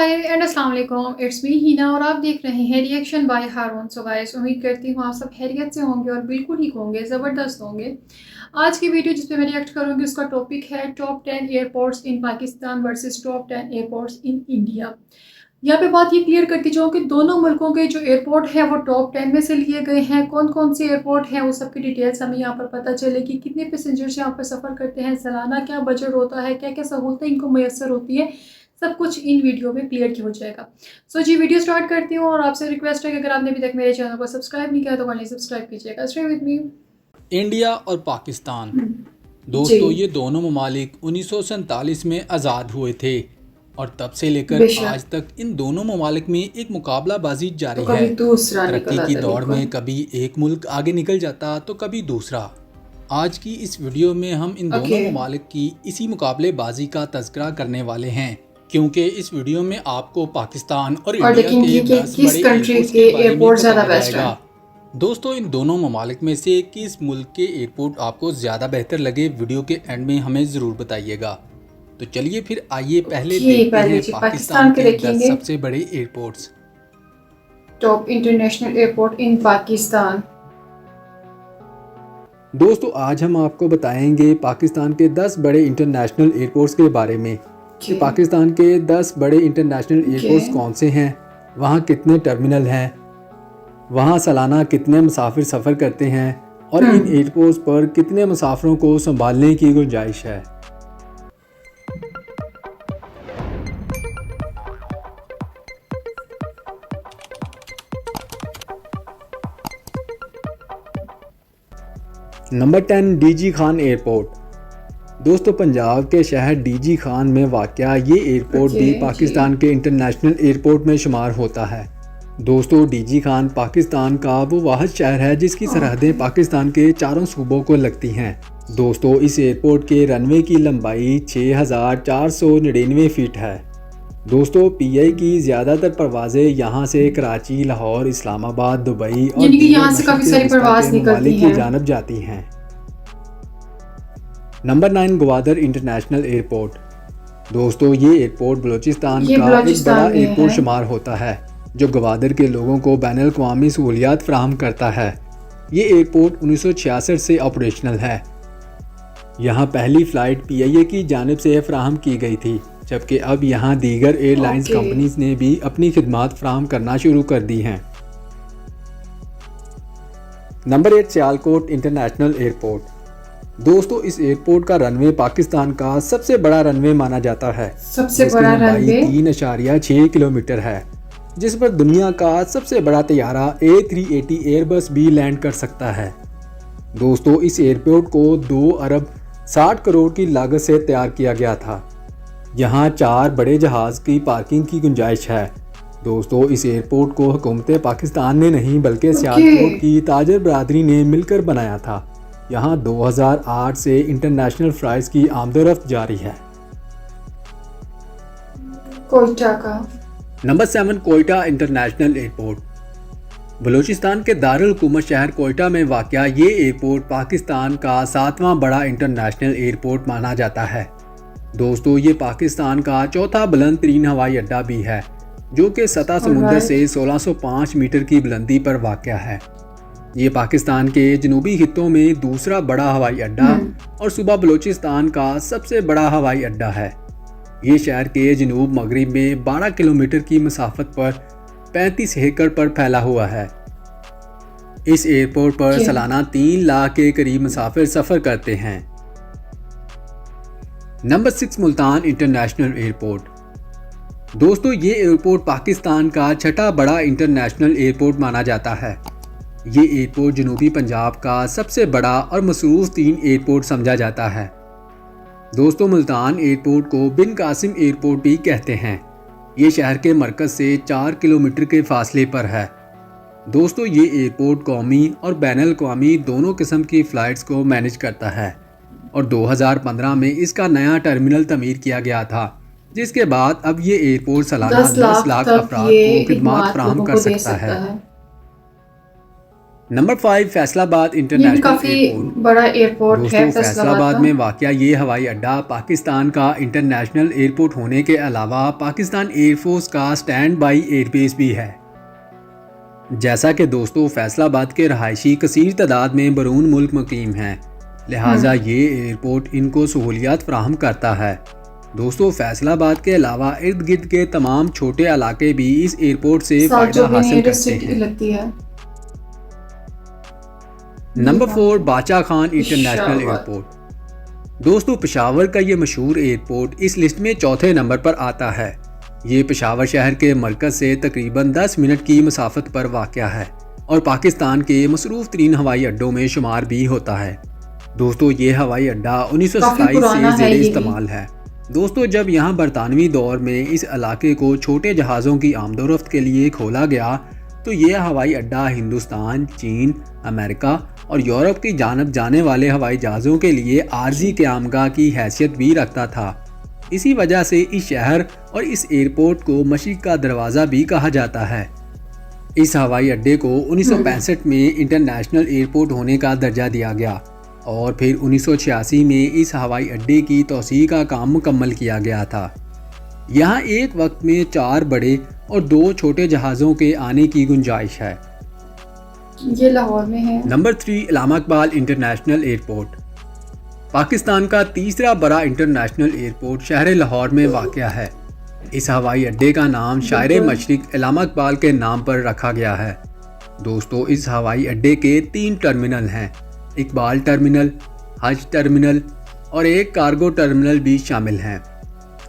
हाय and अस्सलाम वालेकुम, it's me हीना और आप देख रहे हैं reaction by Haroon. So guys, उम्मीद करती हूँ आप सब खैरियत से होंगे और बिल्कुल ठीक होंगे, ज़बरदस्त होंगे। आज की वीडियो जिस पे मैं रिएक्ट करूँगी उसका टॉपिक है top 10 airports in Pakistan versus top 10 airports in India. यहाँ पे बात ये क्लियर करती जाऊँ कि दोनों मुल्कों के जो एयरपोर्ट है वो टॉप 10 में से लिए गए हैं। कौन कौन से एयरपोर्ट हैं वो सब की डिटेल्स हमें यहाँ पर पता चलेगी। कितने पैसेंजर्स यहाँ पर सफ़र करते हैं, सालाना क्या बजट होता है, क्या क्या सहूलतें इनको मैसर होती है, सब कुछ इन वीडियो में क्लियर हो जाएगा। सो जी, वीडियो स्टार्ट करती हूँ और आपसे रिक्वेस्ट है कि अगर आपने अभी तक मेरे चैनल को सब्सक्राइब नहीं किया तो काइंडली सब्सक्राइब कीजिएगा। Stay with me. इंडिया और पाकिस्तान जी दोस्तों, ये दोनों ममालिक 1947 में आज़ाद हुए थे और तब से लेकर बेशक, आज तक इन दोनों ममालिक में एक मुकाबलाबाजी जारी तो है। कभी दूसरा तरक्की निकल की आता, दौड़ में बिल्कुल। कभी एक मुल्क आगे निकल जाता तो कभी दूसरा। आज की इस वीडियो में हम इन दोनों ओके, ममालिक की इसी मुकाबलेबाजी का तज़किरा करने वाले हैं, क्योंकि इस वीडियो में आपको पाकिस्तान और और इंडिया देखेंगे के कि 10 किस बड़े कंट्री एयरपोर्ट्स के के बारे में एयरपोर्ट ज़्यादा बताया बेस्ट है। जाएगा। दोस्तों, इन दोनों ममालिक में से किस मुल्क के एयरपोर्ट आपको ज़्यादा बेहतर लगे, वीडियो के एंड में हमें ज़रूर बताइएगा। तो चलिए फिर आइए पहले देखते पहले हैं जी पाकिस्तान पाकिस्तान के के 10 देखेंगे। सबसे बड़े एयरपोर्ट्स। टॉप इंटरनेशनल एयरपोर्ट इन पाकिस्तान। दोस्तों, आज हम आपको बताएंगे पाकिस्तान के 10 बड़े इंटरनेशनल एयरपोर्ट्स के बारे में कि पाकिस्तान के 10 बड़े इंटरनेशनल एयरपोर्ट्स कौन से हैं, वहाँ कितने टर्मिनल हैं, वहाँ सालाना कितने मुसाफिर सफ़र करते हैं और इन एयरपोर्ट्स पर कितने मुसाफिरों को संभालने की गुंजाइश है। Number 10, DG Khan airport. दोस्तों, पंजाब के शहर डीजी खान में वाक़या ये एयरपोर्ट भी पाकिस्तान के इंटरनेशनल एयरपोर्ट में शुमार होता है। दोस्तों, डीजी खान पाकिस्तान का वो वाहिद शहर है जिसकी सरहदें पाकिस्तान के चारों सूबों को लगती हैं। दोस्तों, इस एयरपोर्ट के रनवे की लंबाई 6499 फीट है। दोस्तों, पीआई की ज़्यादातर परवाज़ें यहाँ से कराची, लाहौर, इस्लामाबाद, दुबई और यहाँ से काफ़ी सारी परवाज़ निकलती की जानब जाती हैं। Number 9, Gwadar international airport. दोस्तों, ये एयरपोर्ट बलूचिस्तान का एक बड़ा एयरपोर्ट शुमार होता है जो ग्वादर के लोगों को बैनुल-अक़वामी सहूलियात फराहम करता है। ये एयरपोर्ट 1966 से ऑपरेशनल है। यहाँ पहली फ़्लाइट पीआईए की जानिब से फराहम की गई थी, जबकि अब यहाँ दीगर एयरलाइंस कंपनीज ने भी अपनी खिदमात फराहम करना शुरू कर दी हैं। Number 8, Sialkot international airport. दोस्तों, इस एयरपोर्ट का रनवे पाकिस्तान का सबसे बड़ा रनवे माना जाता है। सबसे बड़ा रनवे 3.6 किलोमीटर है, जिस पर दुनिया का सबसे बड़ा तैयारा A380 एयरबस भी लैंड कर सकता है। दोस्तों, इस एयरपोर्ट को 2 अरब 60 करोड़ की लागत से तैयार किया गया था। यहाँ 4 बड़े जहाज़ की पार्किंग की गुंजाइश है। दोस्तों, इस एयरपोर्ट को हुकूमत पाकिस्तान ने नहीं बल्कि सियालकोट की ताजर बरादरी ने मिलकर बनाया था। यहाँ 2008 से इंटरनेशनल फ्लाइट्स की आमदोरफ्त जारी है। कोयटा का number 7, Quetta international airport. Balochistan के दारुल हुकूमत शहर कोयटा में वाक़या ये एयरपोर्ट पाकिस्तान का 7वां बड़ा इंटरनेशनल एयरपोर्ट माना जाता है। दोस्तों, ये पाकिस्तान का चौथा बुलंद तरीन हवाई अड्डा भी है, जो कि सतह समुंदर से 1605 मीटर की बुलंदी पर वाक़या है। ये पाकिस्तान के जनूबी खित्तों में दूसरा बड़ा हवाई अड्डा और सूबा बलूचिस्तान का सबसे बड़ा हवाई अड्डा है। ये शहर के जनूब मगरिब में 12 किलोमीटर की मसाफत पर 35 एकड़ पर फैला हुआ है। इस एयरपोर्ट पर सालाना 3 लाख के करीब मुसाफिर सफ़र करते हैं। Number 6, Multan international airport. दोस्तों, ये एयरपोर्ट पाकिस्तान का छठा बड़ा इंटरनेशनल एयरपोर्ट माना जाता है। ये एयरपोर्ट जनूबी पंजाब का सबसे बड़ा और मसरूफ़ 3 एयरपोर्ट समझा जाता है। दोस्तों, मुल्तान एयरपोर्ट को बिन कासिम एयरपोर्ट भी कहते हैं। ये शहर के मरकज़ से 4 किलोमीटर के फासले पर है। दोस्तों, ये एयरपोर्ट कौमी और बैनुल-अक़वामी दोनों किस्म की फ़्लाइट्स को मैनेज करता है और 2015 में इसका नया टर्मिनल तमीर किया गया था, जिसके बाद अब ये एयरपोर्ट सालाना 10 लाख अफराद को खिदमात फराहम कर सकता है। नंबर 5 फैसलाबाद ये भी इंटरनेशनल काफी एयरपोर्ट। बड़ा एयरपोर्ट है दोस्तों फैसलाबाद फैसलाबाद का। में वाक़या ये हवाई अड्डा पाकिस्तान का इंटरनेशनल एयरपोर्ट होने के अलावा पाकिस्तान एयरफोर्स का स्टैंड बाई एयरबेस भी है। जैसा कि दोस्तों फैसलाबाद के रहायशी कसीर तादाद में बैरून मुल्क मुकीम हैं, लिहाजा ये एयरपोर्ट इनको सहूलियात फराहम करता है। दोस्तों फैसलाबाद के अलावा इर्द गिर्द के तमाम छोटे इलाके भी इस एयरपोर्ट से फ़ायदा हासिल करते हैं। लगती है। नंबर 4 बादशाह खान इंटरनेशनल पेशावर। एयरपोर्ट। दोस्तों पेशावर का ये मशहूर एयरपोर्ट इस लिस्ट में चौथे नंबर पर आता है। ये पेशावर शहर के मरकज़ से तकरीबन 10 मिनट की मसाफत पर वाक़या है और पाकिस्तान के मसरूफ़ तरीन हवाई अड्डों में शुमार भी होता है। दोस्तों ये हवाई अड्डा 1927 से ज़ेरे इस्तेमाल है। दोस्तों जब यहाँ बरतानवी दौर में इस इलाके को छोटे जहाज़ों की आमदोरफ्त के लिए खोला गया तो ये हवाई अड्डा हिंदुस्तान, चीन, अमेरिका और यूरोप की जानब जाने वाले हवाई जहाज़ों के लिए आर्जी क़यामगाह की हैसियत भी रखता था। इसी वजह से इस शहर और इस एयरपोर्ट को मशरिक़ का दरवाज़ा भी कहा जाता है। इस हवाई अड्डे को 1965 में इंटरनेशनल एयरपोर्ट होने का दर्जा दिया गया और फिर 1986 में इस हवाई अड्डे की तौसीक़ का काम मुकम्मल किया गया था। यहाँ एक वक्त में 4 बड़े और 2 छोटे जहाज़ों के आने की गुंजाइश है। ये लाहौर में है। Number 3 Allama Iqbal international airport. Pakistan का तीसरा बड़ा इंटरनेशनल एयरपोर्ट शहर लाहौर में वाक़या है। इस हवाई अड्डे का नाम शायर मशरिक़ इलामा इकबाल के नाम पर रखा गया है। दोस्तों इस हवाई अड्डे के 3 टर्मिनल हैं, इकबाल टर्मिनल, हज टर्मिनल और एक कार्गो टर्मिनल भी शामिल हैं।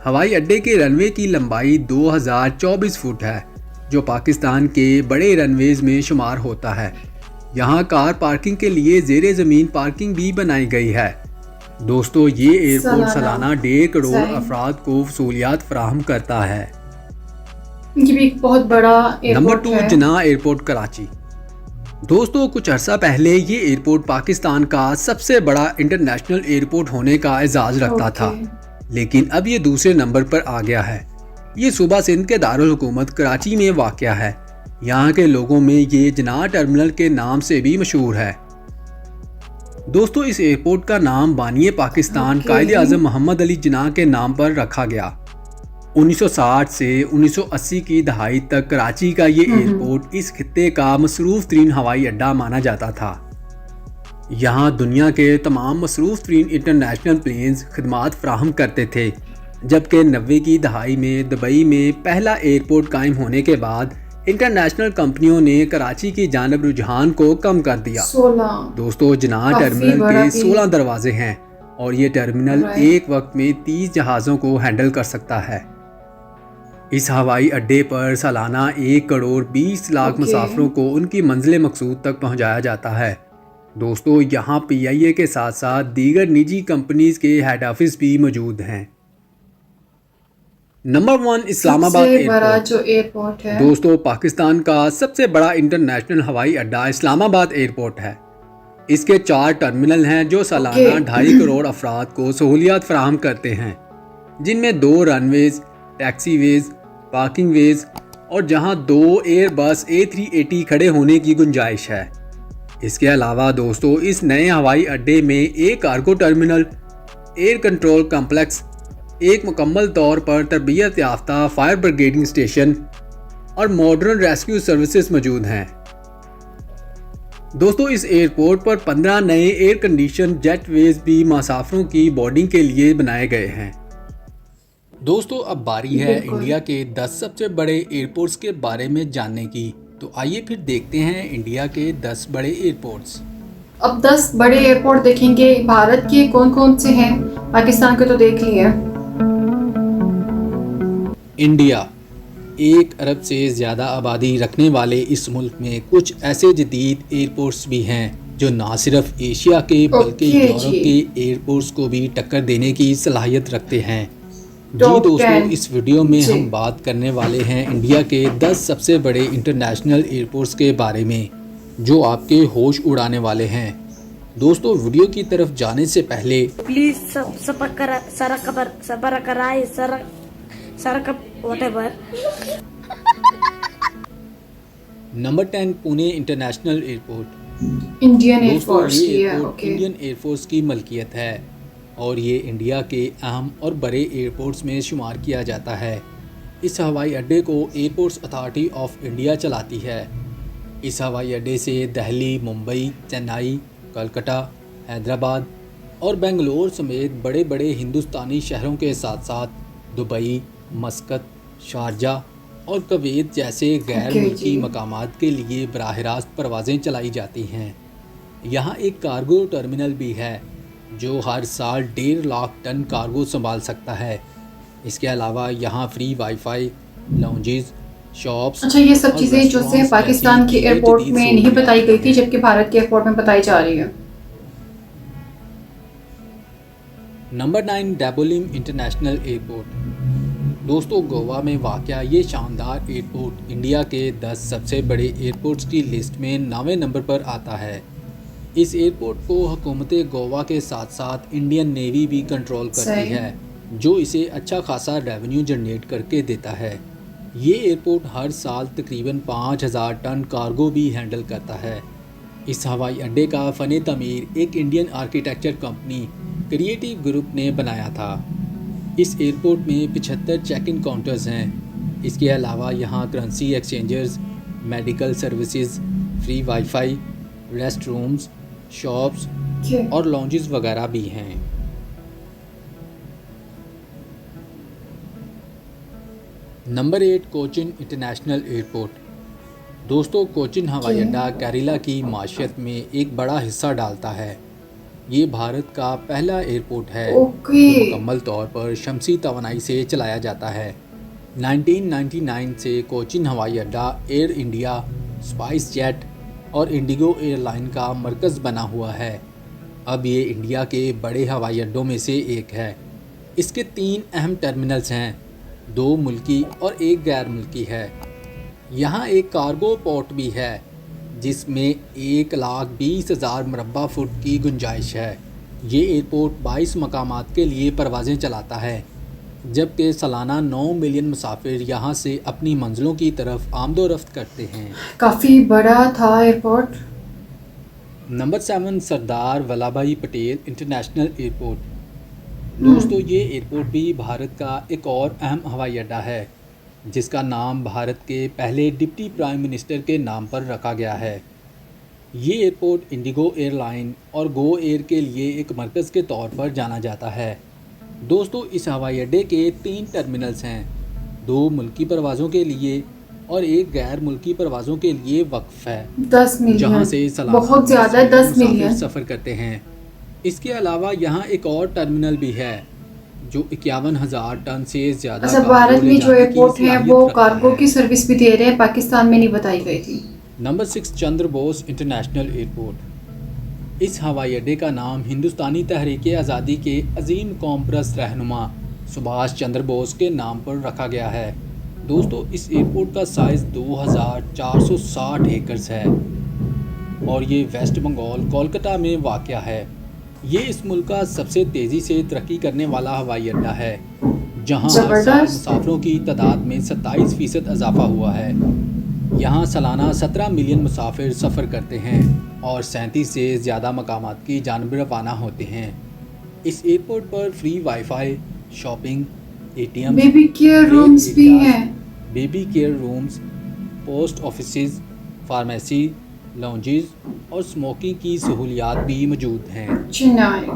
हवाई अड्डे के रनवे की लंबाई 2024 फुट है जो पाकिस्तान के बड़े रनवेज में शुमार होता है। यहाँ कार पार्किंग के लिए ज़ेरे ज़मीन पार्किंग भी बनाई गई है। दोस्तों ये एयरपोर्ट सालाना 1.5 करोड़ अफराद को सहूलियात फराहम करता है। ये भी एक बहुत बड़ा एयरपोर्ट नंबर 2 है। जिन्ना एयरपोर्ट कराची। दोस्तों कुछ अरसा पहले ये एयरपोर्ट पाकिस्तान का सबसे बड़ा इंटरनेशनल एयरपोर्ट होने का एजाज़ रखता था, लेकिन अब ये दूसरे नंबर पर आ गया है। ये सूबा सिंध के दारुल हुकूमत कराची में वाक़या है। यहाँ के लोगों में ये जिन्ना टर्मिनल के नाम से भी मशहूर है। दोस्तों इस एयरपोर्ट का नाम बानिए पाकिस्तान कायदे आज़म मोहम्मद अली जिन्ना के नाम पर रखा गया। 1960 से 1980 की दहाई तक कराची का ये एयरपोर्ट इस खित्ते का मसरूफ़ तरीन हवाई अड्डा माना जाता था। यहाँ दुनिया के तमाम मसरूफ़ तरीन इंटरनेशनल प्लेन्स खिदमात फराहम करते थे, जबकि 90 की दहाई में दुबई में पहला एयरपोर्ट कायम होने के बाद इंटरनेशनल कंपनियों ने कराची की जानब रुझान को कम कर दिया। 16 दोस्तों जिन्ना टर्मिनल के 16 दरवाजे हैं और ये टर्मिनल एक वक्त में 30 जहाज़ों को हैंडल कर सकता है। इस हवाई अड्डे पर सालाना 1 करोड़ 20 लाख मुसाफिरों को उनकी मंजिल मकसूद तक पहुंचाया जाता है। दोस्तों यहाँ PIA के साथ साथ दीगर निजी कंपनीज के हेड ऑफिस भी मौजूद हैं। Number 1 Islamabad airport. जो एयरपोर्ट है दोस्तों पाकिस्तान का सबसे बड़ा इंटरनेशनल हवाई अड्डा इस्लामाबाद एयरपोर्ट है। इसके 4 टर्मिनल हैं जो सालाना 2.5 करोड़ अफराद को सहूलियात फराहम करते हैं, जिनमें 2 रनवेज, टैक्सीवेज, पार्किंग वेज और जहां 2 एयरबस A380 खड़े होने की गुंजाइश है। इसके अलावा दोस्तों इस नए हवाई अड्डे में एक cargo terminal, air control complex, एक मुकम्मल तौर पर तरबियत याफ्ता फायर ब्रिगेडिंग स्टेशन और मॉडर्न रेस्क्यू सर्विसेज मौजूद हैं। दोस्तों इस एयरपोर्ट पर 15 नए एयर कंडीशन जेटवेज भी मुसाफिरों की बोर्डिंग के लिए बनाए गए हैं। दोस्तों अब बारी है इंडिया के 10 सबसे बड़े एयरपोर्ट्स के बारे में जानने की, तो आइए फिर देखते हैं इंडिया के 10 बड़े एयरपोर्ट्स। अब 10 बड़े एयरपोर्ट देखेंगे। भारत के कौन कौन से हैं, पाकिस्तान के तो देख लिए। इंडिया 1 अरब से ज़्यादा आबादी रखने वाले इस मुल्क में कुछ ऐसे जदीद एयरपोर्ट्स भी हैं जो ना सिर्फ एशिया के बल्कि यूरोप के एयरपोर्ट्स को भी टक्कर देने की सलाहियत रखते हैं। जी दोस्तों इस वीडियो में हम बात करने वाले हैं इंडिया के 10 सबसे बड़े इंटरनेशनल एयरपोर्ट्स के बारे में जो आपके होश उड़ाने वाले हैं। दोस्तों वीडियो की तरफ जाने से पहले please number 10 Pune international airport. Indian दोस्तों एयरफोर्स ये की है, एयरपोर्ट ओके। इंडियन एयरफोर्स की मलकियत है और ये इंडिया के अहम और बड़े एयरपोर्ट्स में शुमार किया जाता है। इस हवाई अड्डे को एयरपोर्ट्स अथॉरिटी ऑफ इंडिया चलाती है। इस हवाई अड्डे से दिल्ली, मुंबई, चेन्नई, कलकत्ता, हैदराबाद और बेंगलोर समेत बड़े बड़े हिंदुस्तानी शहरों के साथ साथ दुबई, मस्कत, शारजाह और कुवैत जैसे गैर ओके जी। मुल्की मकामात के लिए बराह रास्त परवाज़ें चलाई जाती हैं। यहाँ एक कार्गो टर्मिनल भी है जो हर साल 1.5 लाख टन कार्गो संभाल सकता है। इसके अलावा यहाँ फ्री वाईफाई, लाउंजेस, शॉप्स अच्छा, ये सब और चीज़ें जो से रेस्टोरेंट्स जैसी पाकिस्तान के दीगर एयरपोर्ट जदीद में नहीं बताई सहूलियात गई भी थी, हैं। जबकि भारत के एयरपोर्ट में बताई जा रही है। Number 9, Dabolim international airport. दोस्तों गोवा में वाक़या ये शानदार एयरपोर्ट इंडिया के 10 सबसे बड़े एयरपोर्ट्स की लिस्ट में 9वें नंबर पर आता है। इस एयरपोर्ट को हुकूमत गोवा के साथ साथ इंडियन नेवी भी कंट्रोल करती सही। है, जो इसे अच्छा खासा रेवेन्यू जनरेट करके देता है। ये एयरपोर्ट हर साल तकरीबन 5,000 टन कार्गो भी हैंडल करता है। इस हवाई अड्डे का फ़न तमीर एक Indian architecture company creative group ने बनाया था। इस एयरपोर्ट में 75 चेक इन काउंटर्स हैं। इसके अलावा यहाँ currency exchangers, medical services, free wifi, rest rooms, shops okay. और लॉन्जेस वगैरह भी हैं। Number 8, Cochin international airport. दोस्तों कोचिन हवाई अड्डा केरला की माशियत में एक बड़ा हिस्सा डालता है। ये भारत का पहला एयरपोर्ट है ओके। जो मुकम्मल तौर पर शमसी तवानाई से चलाया जाता है। 1999 से कोचिन हवाई अड्डा एयर इंडिया, स्पाइस जेट और इंडिगो एयरलाइन का मरकज़ बना हुआ है। अब ये इंडिया के बड़े हवाई अड्डों में से एक है। इसके 3 अहम टर्मिनल्स हैं, 2 मुल्की और 1 गैर मुल्की है। यहाँ एक कार्गो पोर्ट भी है जिसमें 1,20,000 मुरब्बा फुट की गुंजाइश है। ये एयरपोर्ट 22 मकामात के लिए परवाज़ें चलाता है, जबकि सालाना 9 मिलियन मुसाफिर यहाँ से अपनी मंजिलों की तरफ आमदोरफ्त करते हैं। काफ़ी बड़ा था एयरपोर्ट। नंबर 7, सरदार वल्लभ भाई पटेल इंटरनेशनल एयरपोर्ट। दोस्तों ये एयरपोर्ट भी भारत का एक और अहम हवाई अड्डा है जिसका नाम भारत के पहले डिप्टी प्राइम मिनिस्टर के नाम पर रखा गया है। ये एयरपोर्ट इंडिगो एयरलाइन और गो एयर के लिए एक मरकज़ के तौर पर जाना जाता है। दोस्तों इस हवाई अड्डे के 3 टर्मिनल्स हैं, 2 मुल्की परवाज़ों के लिए और 1 गैर मुल्की परवाज़ों के लिए वक्फ है, 10 जहाँ मिलियन से सालाना बहुत ज़्यादा है, 10 मुसाफिर मिलियन। सफ़र करते हैं। इसके अलावा यहाँ एक और टर्मिनल भी है जो 51,000 टन से ज़्यादा अच्छा, कार्गो भारत ले में जो जाने की एयरपोर्ट है सलाहियत वो रखता कार्गो है। की सर्विस भी दे रहे हैं, पाकिस्तान में नहीं बताई गई थी। Number 6, Chandra Bose international airport. इस हवाई अड्डे का नाम हिंदुस्तानी तहरीक आज़ादी के अजीम कौम परस्त रहनुमा सुभाष चंद्र बोस के नाम पर रखा गया है। दोस्तों इस एयरपोर्ट का साइज़ 2,460 एकड़ है और ये वेस्ट बंगाल, कोलकाता में वाक़या है। ये इस मुल्क का सबसे तेज़ी से तरक्की करने वाला हवाई अड्डा है, जहां हर साल जबरदस्त। मुसाफिरों की तादाद में 27% इजाफा हुआ है। यहाँ सालाना 17 मिलियन मुसाफिर सफ़र करते हैं और 37 से ज़्यादा मकामात की जानब रवाना होते हैं। इस एयरपोर्ट पर free wifi, shopping, ATM, baby care rooms भी हैं। Baby care rooms, post offices, pharmacy, lounges और स्मोकिंग की सहूलियात भी मौजूद हैं। Chennai.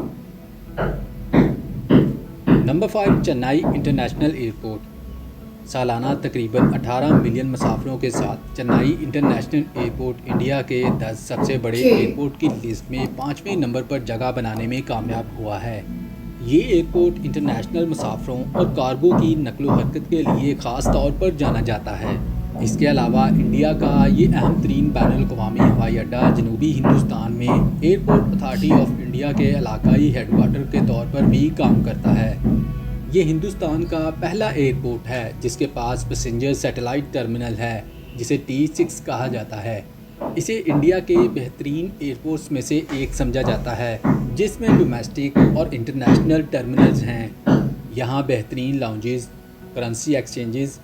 Number 5, Chennai international airport. सालाना तकरीबन 18 मिलियन मुसाफिरों के साथ चेन्नई इंटरनेशनल एयरपोर्ट इंडिया के 10 सबसे बड़े Okay. एयरपोर्ट की लिस्ट में 5वें नंबर पर जगह बनाने में कामयाब हुआ है। ये एयरपोर्ट इंटरनेशनल मुसाफिरों और कार्गो की नकलो हरकत के लिए ख़ास तौर पर जाना जाता है। इसके अलावा इंडिया का ये अहम तरीन बैनुल-अक़वामी हवाई अड्डा जनूबी हिंदुस्तान में एयरपोर्ट अथॉरिटी ऑफ इंडिया के इलाकाई हेडक्वार्टर के तौर पर भी काम करता है। ये हिंदुस्तान का पहला एयरपोर्ट है जिसके पास पैसेंजर सैटेलाइट टर्मिनल है जिसे T6 कहा जाता है। इसे इंडिया के बेहतरीन एयरपोर्ट्स में से एक समझा जाता है जिसमें डोमेस्टिक और इंटरनेशनल टर्मिनल्स हैं। यहाँ बेहतरीन lounges, currency exchanges,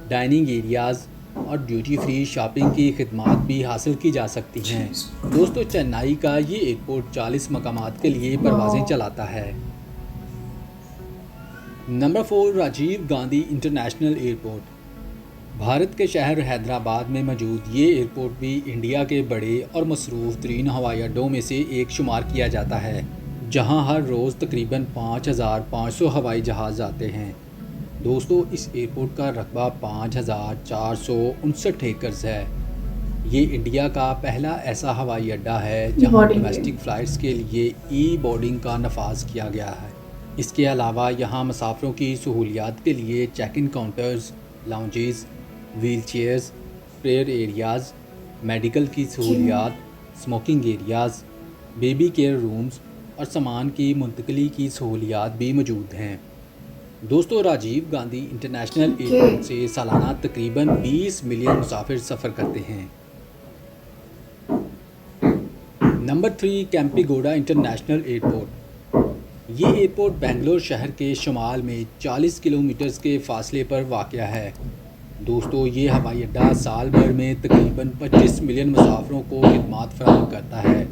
dining areas और ड्यूटी फ्री शॉपिंग की खिदमात भी हासिल की जा सकती हैं। दोस्तों, चेन्नई का ये एयरपोर्ट 40 मकामात के लिए परवाज़ें चलाता है। Number 4, Rajiv Gandhi international airport. Bharat के शहर हैदराबाद में मौजूद ये एयरपोर्ट भी इंडिया के बड़े और मसरूफ़ तरीन हवाई अड्डों में से एक शुमार किया जाता है, जहां हर रोज़ तकरीबन 5,500 हवाई जहाज़ आते हैं। दोस्तों, इस एयरपोर्ट का रकबा 5,459 एकड़ है। ये इंडिया का पहला ऐसा हवाई अड्डा है जहां डोमेस्टिक फ़्लाइट्स के लिए ई बोर्डिंग का नफाज किया गया है। इसके अलावा यहाँ मुसाफिरों की सहूलियात के लिए check in counters, lounges, wheel chairs, prayer areas, medical की सहूलियात, smoking areas, baby care rooms और सामान की मुंतकली की सहूलियात भी मौजूद हैं। दोस्तों, राजीव गांधी इंटरनेशनल एयरपोर्ट से सालाना तकरीबन 20 मिलियन मुसाफिर सफ़र करते हैं। Number 3, Kempegowda international airport. ये एयरपोर्ट बेंगलोर शहर के शुमाल में 40 किलोमीटर के फासले पर वाक़या है। दोस्तों, ये हवाई अड्डा साल भर में तकरीबन 25 मिलियन मुसाफिरों को खिदमात फराहम करता है।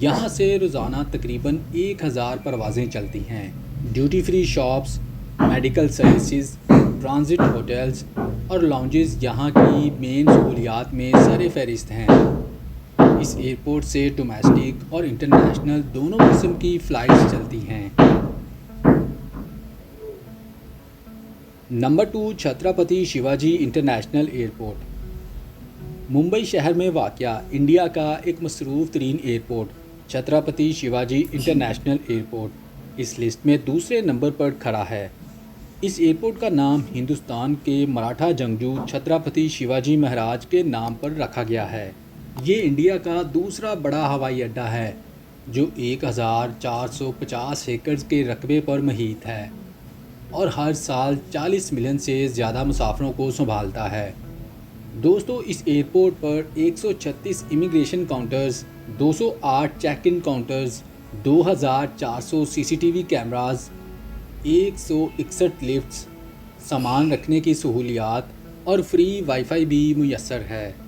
यहाँ से रोज़ाना तकरीबन 1000 परवाज़ें चलती हैं। Duty free shops, medical services, transit hotels और लाउंजेस यहाँ की मेन सहूलियात में सर फहरिस्त हैं। इस एयरपोर्ट से डोमेस्टिक और इंटरनेशनल दोनों किस्म की फ़्लाइट्स चलती हैं। Number 2, Chhatrapati Shivaji international airport. Mumbai शहर में वाक़या इंडिया का एक मसरूफ़ तरीन airport Chhatrapati Shivaji international airport इस लिस्ट में दूसरे नंबर पर खड़ा है। इस एयरपोर्ट का नाम हिंदुस्तान के मराठा जंगजू छत्रपति शिवाजी महाराज के नाम पर रखा गया है। ये इंडिया का दूसरा बड़ा हवाई अड्डा है जो 1450 एकड़ के रकबे पर मुहित है और हर साल 40 मिलियन से ज़्यादा मुसाफिरों को संभालता है। दोस्तों, इस एयरपोर्ट पर 136 immigration counters, 208 check in counters, 2400 CCTV cameras, 161 lifts, सामान रखने की सहूलियात और फ्री वाईफाई भी मुयस्सर है।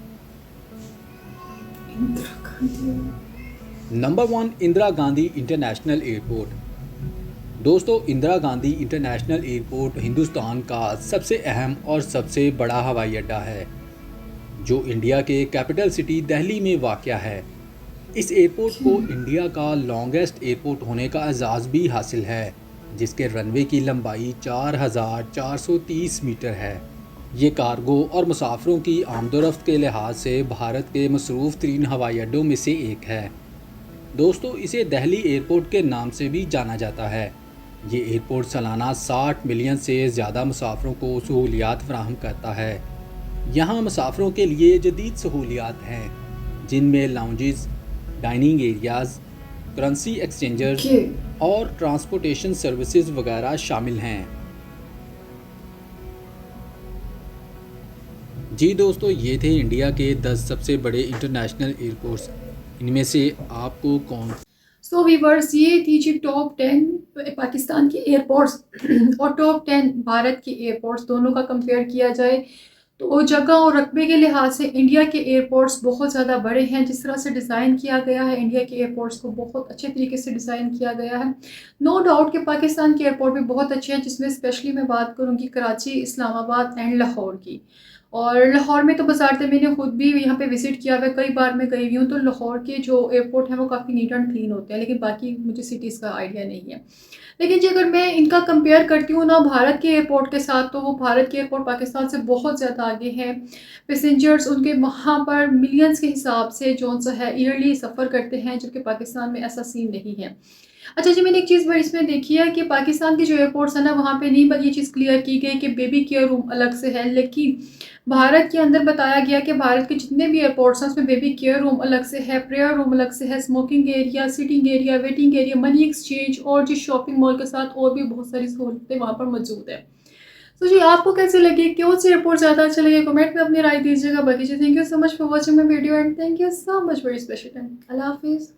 Number 1, Indira Gandhi international airport. दोस्तों, इंदिरा गांधी इंटरनेशनल एयरपोर्ट हिंदुस्तान का सबसे अहम और सबसे बड़ा हवाई अड्डा है जो इंडिया के कैपिटल सिटी दिल्ली में वाक़या है। इस एयरपोर्ट को इंडिया का लॉन्गेस्ट एयरपोर्ट होने का एजाज़ भी हासिल है, जिसके रनवे की लंबाई 4430 मीटर है। ये कार्गो और मुसाफिरों की आमदोरफ्त के लिहाज से भारत के मसरूफ़ तरीन हवाई अड्डों में से एक है। दोस्तों, इसे दिल्ली एयरपोर्ट के नाम से भी जाना जाता है। ये एयरपोर्ट सालाना 60 मिलियन से ज़्यादा मुसाफिरों को सहूलियात फराहम करता है। यहाँ मुसाफिरों के लिए जदीद सहूलियात हैं, जिनमें lounges, dining areas, currency exchangers और ट्रांसपोर्टेशन सर्विसेज वगैरह शामिल हैं। जी दोस्तों, ये थे इंडिया के 10 सबसे बड़े इंटरनेशनल एयरपोर्ट्स। इनमें से आपको कौन सो वीवर्स, ये थी जी टॉप 10 पाकिस्तान के एयरपोर्ट्स और टॉप 10 भारत के एयरपोर्ट्स, दोनों का कंपेयर किया जाए तो जगह और रकबे के लिहाज से इंडिया के एयरपोर्ट्स बहुत ज़्यादा बड़े हैं। जिस तरह से डिज़ाइन किया गया है, इंडिया के एयरपोर्ट्स को बहुत अच्छे तरीके से डिज़ाइन किया गया है। नो डाउट कि पाकिस्तान के एयरपोर्ट भी बहुत अच्छे हैं, जिसमें स्पेशली मैं बात करूँगी कराची, इस्लामाबाद एंड लाहौर की। और लाहौर में तो बज़ारते मैंने खुद भी यहाँ पे विज़िट किया हुआ है, कई बार मैं गई हुई हूँ, तो लाहौर के जो एयरपोर्ट हैं वो काफ़ी नीट एंड क्लीन होते हैं, लेकिन बाकी मुझे सिटीज़ का आइडिया नहीं है। लेकिन जी अगर मैं इनका कंपेयर करती हूँ ना भारत के एयरपोर्ट के साथ, तो वो भारत के एयरपोर्ट पाकिस्तान से बहुत ज़्यादा आगे हैं। पैसेंजर्स उनके वहाँ पर मिलियंस के हिसाब से जो सा है ईयरली सफ़र करते हैं, जबकि पाकिस्तान में ऐसा सीन नहीं है। अच्छा जी, मैंने एक चीज़ बड़ी इसमें देखी है कि पाकिस्तान के जो एयरपोर्ट्स है ना, वहाँ पे नहीं ये चीज़ क्लियर की गई कि बेबी केयर रूम अलग से है, लेकिन भारत के अंदर बताया गया कि भारत के जितने भी एयरपोर्ट्स हैं उसमें बेबी केयर रूम अलग से है, प्रेयर रूम अलग से है, smoking area, sitting area, waiting area, money exchange और जो शॉपिंग मॉल के साथ और भी बहुत सारी सहूलतें वहाँ पर मौजूद है। तो जी आपको कैसे लगे, कौन से एयरपोर्ट ज़्यादा अच्छे लगे, कमेंट में अपनी राय दीजिएगा। बाकी जी thank you so much for watching my video and thank you so much for your special time. अल्लाह हाफिज़।